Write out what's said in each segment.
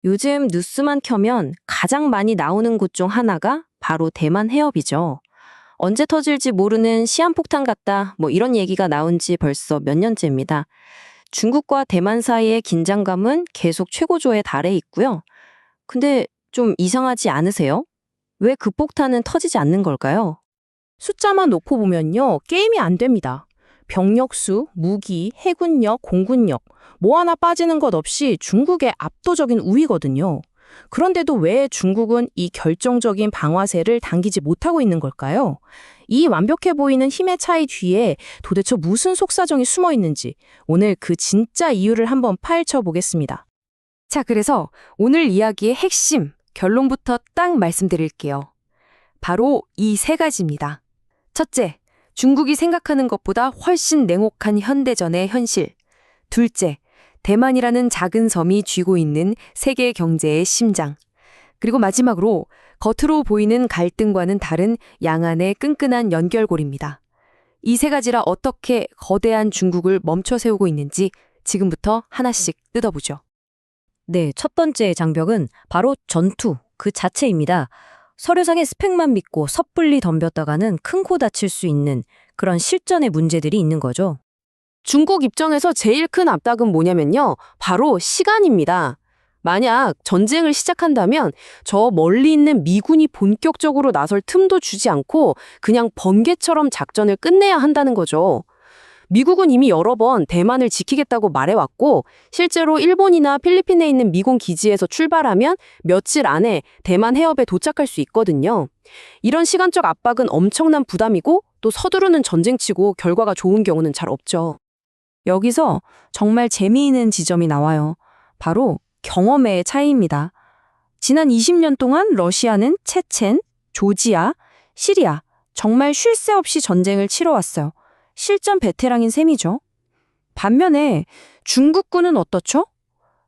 요즘 뉴스만 켜면 가장 많이 나오는 곳 중 하나가 바로 대만 해협이죠. 언제 터질지 모르는 시한폭탄 같다, 이런 얘기가 나온 지 벌써 몇 년째입니다. 중국과 대만 사이의 긴장감은 계속 최고조에 달해 있고요. 근데 좀 이상하지 않으세요? 왜 극폭탄은 터지지 않는 걸까요? 숫자만 놓고 보면요, 게임이 안 됩니다. 병력 수, 무기, 해군력, 공군력, 뭐 하나 빠지는 것 없이 중국의 압도적인 우위거든요. 그런데도 왜 중국은 이 결정적인 방아쇠를 당기지 못하고 있는 걸까요? 이 완벽해 보이는 힘의 차이 뒤에 도대체 무슨 속사정이 숨어 있는지 오늘 그 진짜 이유를 한번 파헤쳐 보겠습니다. 자, 그래서 오늘 이야기의 핵심, 결론부터 딱 말씀드릴게요. 바로 이 세 가지입니다. 첫째, 중국이 생각하는 것보다 훨씬 냉혹한 현대전의 현실. 둘째, 대만이라는 작은 섬이 쥐고 있는 세계 경제의 심장. 그리고 마지막으로 겉으로 보이는 갈등과는 다른 양안의 끈끈한 연결고리입니다. 이 세 가지라 어떻게 거대한 중국을 멈춰 세우고 있는지 지금부터 하나씩 뜯어보죠. 네, 첫 번째 장벽은 바로 전투 그 자체입니다. 서류상의 스펙만 믿고 섣불리 덤볐다가는 큰 코 다칠 수 있는 그런 실전의 문제들이 있는 거죠. 중국 입장에서 제일 큰 압박은 뭐냐면요, 바로 시간입니다. 만약 전쟁을 시작한다면 저 멀리 있는 미군이 본격적으로 나설 틈도 주지 않고 그냥 번개처럼 작전을 끝내야 한다는 거죠. 미국은 이미 여러 번 대만을 지키겠다고 말해왔고 실제로 일본이나 필리핀에 있는 미군 기지에서 출발하면 며칠 안에 대만 해협에 도착할 수 있거든요. 이런 시간적 압박은 엄청난 부담이고 또 서두르는 전쟁치고 결과가 좋은 경우는 잘 없죠. 여기서 정말 재미있는 지점이 나와요. 바로 경험의 차이입니다. 지난 20년 동안 러시아는 체첸, 조지아, 시리아 정말 쉴 새 없이 전쟁을 치러왔어요. 실전 베테랑인 셈이죠. 반면에 중국군은 어떻죠?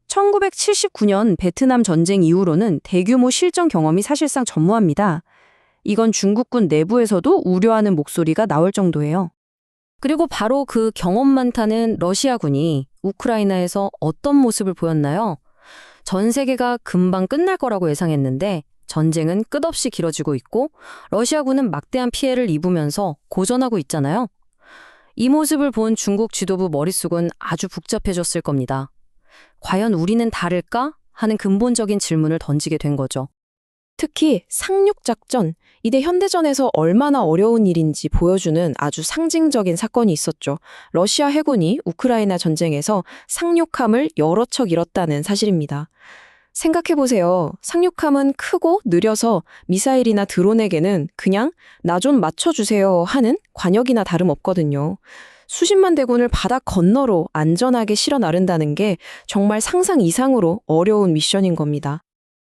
1979년 베트남 전쟁 이후로는 대규모 실전 경험이 사실상 전무합니다. 이건 중국군 내부에서도 우려하는 목소리가 나올 정도예요. 그리고 바로 그 경험 많다는 러시아군이 우크라이나에서 어떤 모습을 보였나요? 전 세계가 금방 끝날 거라고 예상했는데 전쟁은 끝없이 길어지고 있고 러시아군은 막대한 피해를 입으면서 고전하고 있잖아요. 이 모습을 본 중국 지도부 머릿속은 아주 복잡해졌을 겁니다. 과연 우리는 다를까? 하는 근본적인 질문을 던지게 된 거죠. 특히 상륙작전, 이때 현대전에서 얼마나 어려운 일인지 보여주는 아주 상징적인 사건이 있었죠. 러시아 해군이 우크라이나 전쟁에서 상륙함을 여러 척 잃었다는 사실입니다. 생각해보세요. 상륙함은 크고 느려서 미사일이나 드론에게는 그냥 나 좀 맞춰주세요 하는 관역이나 다름없거든요. 수십만 대군을 바다 건너로 안전하게 실어 나른다는 게 정말 상상 이상으로 어려운 미션인 겁니다.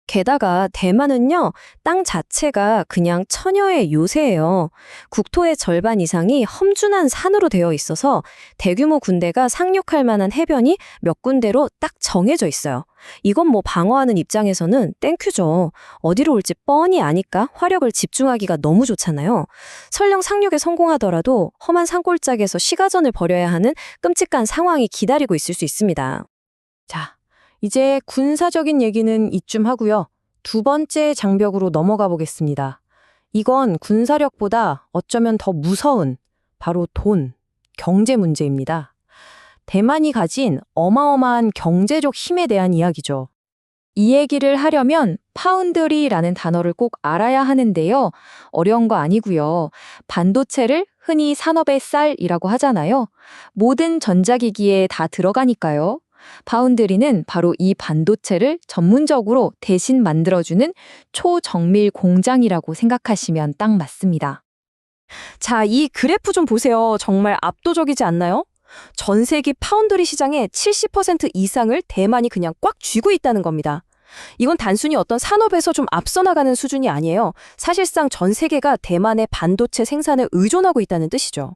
게다가 대만은요, 땅 자체가 그냥 처녀의 요새예요. 국토의 절반 이상이 험준한 산으로 되어 있어서 대규모 군대가 상륙할 만한 해변이 몇 군데로 딱 정해져 있어요. 이건 방어하는 입장에서는 땡큐죠. 어디로 올지 뻔히 아니까 화력을 집중하기가 너무 좋잖아요. 설령 상륙에 성공하더라도 험한 산골짜기에서 시가전을 벌여야 하는 끔찍한 상황이 기다리고 있을 수 있습니다. 자, 이제 군사적인 얘기는 이쯤 하고요. 두 번째 장벽으로 넘어가 보겠습니다. 이건 군사력보다 어쩌면 더 무서운 바로 돈, 경제 문제입니다. 대만이 가진 어마어마한 경제적 힘에 대한 이야기죠. 이 얘기를 하려면 파운드리라는 단어를 꼭 알아야 하는데요. 어려운 거 아니고요. 반도체를 흔히 산업의 쌀이라고 하잖아요. 모든 전자기기에 다 들어가니까요. 파운드리는 바로 이 반도체를 전문적으로 대신 만들어주는 초정밀 공장이라고 생각하시면 딱 맞습니다. 자, 이 그래프 좀 보세요. 정말 압도적이지 않나요? 전 세계 파운드리 시장의 70% 이상을 대만이 그냥 꽉 쥐고 있다는 겁니다. 이건 단순히 어떤 산업에서 좀 앞서 나가는 수준이 아니에요. 사실상 전 세계가 대만의 반도체 생산에 의존하고 있다는 뜻이죠.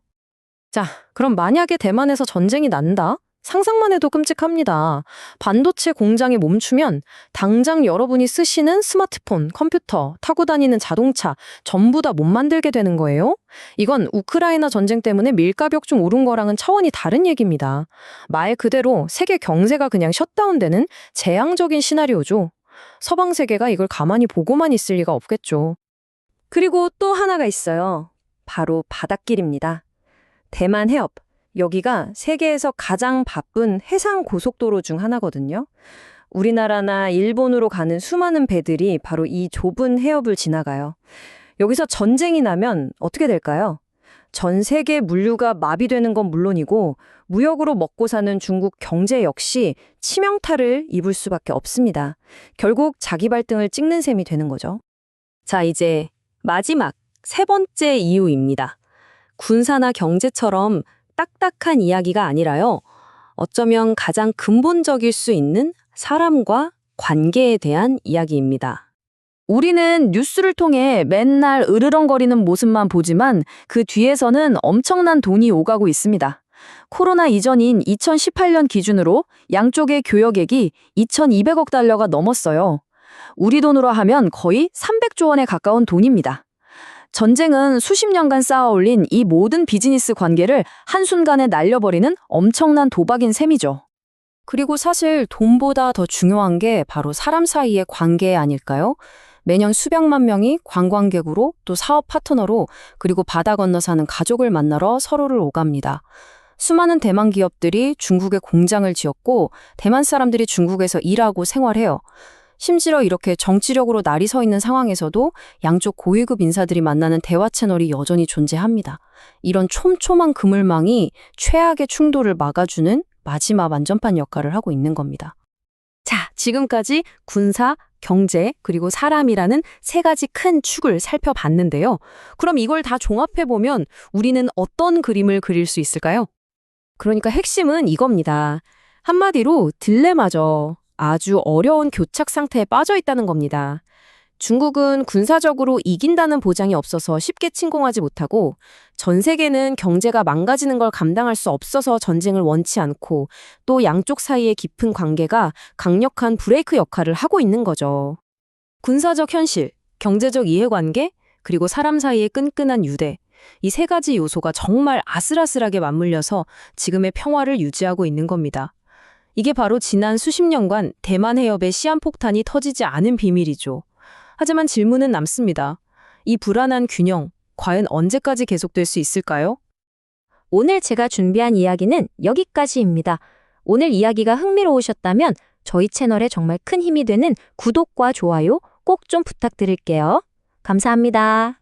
자, 그럼 만약에 대만에서 전쟁이 난다? 상상만 해도 끔찍합니다. 반도체 공장이 멈추면 당장 여러분이 쓰시는 스마트폰, 컴퓨터, 타고 다니는 자동차 전부 다 못 만들게 되는 거예요. 이건 우크라이나 전쟁 때문에 밀가격 좀 오른 거랑은 차원이 다른 얘기입니다. 말 그대로 세계 경제가 그냥 셧다운되는 재앙적인 시나리오죠. 서방 세계가 이걸 가만히 보고만 있을 리가 없겠죠. 그리고 또 하나가 있어요. 바로 바닷길입니다. 대만 해협. 여기가 세계에서 가장 바쁜 해상 고속도로 중 하나거든요. 우리나라나 일본으로 가는 수많은 배들이 바로 이 좁은 해협을 지나가요. 여기서 전쟁이 나면 어떻게 될까요? 전 세계 물류가 마비되는 건 물론이고 무역으로 먹고 사는 중국 경제 역시 치명타를 입을 수밖에 없습니다. 결국 자기 발등을 찍는 셈이 되는 거죠. 자, 이제 마지막 세 번째 이유입니다. 군사나 경제처럼 딱딱한 이야기가 아니라요. 어쩌면 가장 근본적일 수 있는 사람과 관계에 대한 이야기입니다. 우리는 뉴스를 통해 맨날 으르렁거리는 모습만 보지만 그 뒤에서는 엄청난 돈이 오가고 있습니다. 코로나 이전인 2018년 기준으로 양쪽의 교역액이 2,200억 달러가 넘었어요. 우리 돈으로 하면 거의 300조 원에 가까운 돈입니다. 전쟁은 수십 년간 쌓아올린 이 모든 비즈니스 관계를 한순간에 날려버리는 엄청난 도박인 셈이죠. 그리고 사실 돈보다 더 중요한 게 바로 사람 사이의 관계 아닐까요? 매년 수백만 명이 관광객으로 또 사업 파트너로 그리고 바다 건너 사는 가족을 만나러 서로를 오갑니다. 수많은 대만 기업들이 중국에 공장을 지었고 대만 사람들이 중국에서 일하고 생활해요. 심지어 이렇게 정치력으로 날이 서 있는 상황에서도 양쪽 고위급 인사들이 만나는 대화 채널이 여전히 존재합니다. 이런 촘촘한 그물망이 최악의 충돌을 막아주는 마지막 안전판 역할을 하고 있는 겁니다. 자, 지금까지 군사, 경제, 그리고 사람이라는 세 가지 큰 축을 살펴봤는데요. 그럼 이걸 다 종합해보면 우리는 어떤 그림을 그릴 수 있을까요? 그러니까 핵심은 이겁니다. 한마디로 딜레마죠. 아주 어려운 교착 상태에 빠져 있다는 겁니다. 중국은 군사적으로 이긴다는 보장이 없어서 쉽게 침공하지 못하고 전 세계는 경제가 망가지는 걸 감당할 수 없어서 전쟁을 원치 않고 또 양쪽 사이의 깊은 관계가 강력한 브레이크 역할을 하고 있는 거죠. 군사적 현실, 경제적 이해관계, 그리고 사람 사이의 끈끈한 유대. 이 세 가지 요소가 정말 아슬아슬하게 맞물려서 지금의 평화를 유지하고 있는 겁니다. 이게 바로 지난 수십 년간 대만 해협의 시한폭탄이 터지지 않은 비밀이죠. 하지만 질문은 남습니다. 이 불안한 균형, 과연 언제까지 계속될 수 있을까요? 오늘 제가 준비한 이야기는 여기까지입니다. 오늘 이야기가 흥미로우셨다면 저희 채널에 정말 큰 힘이 되는 구독과 좋아요 꼭 좀 부탁드릴게요. 감사합니다.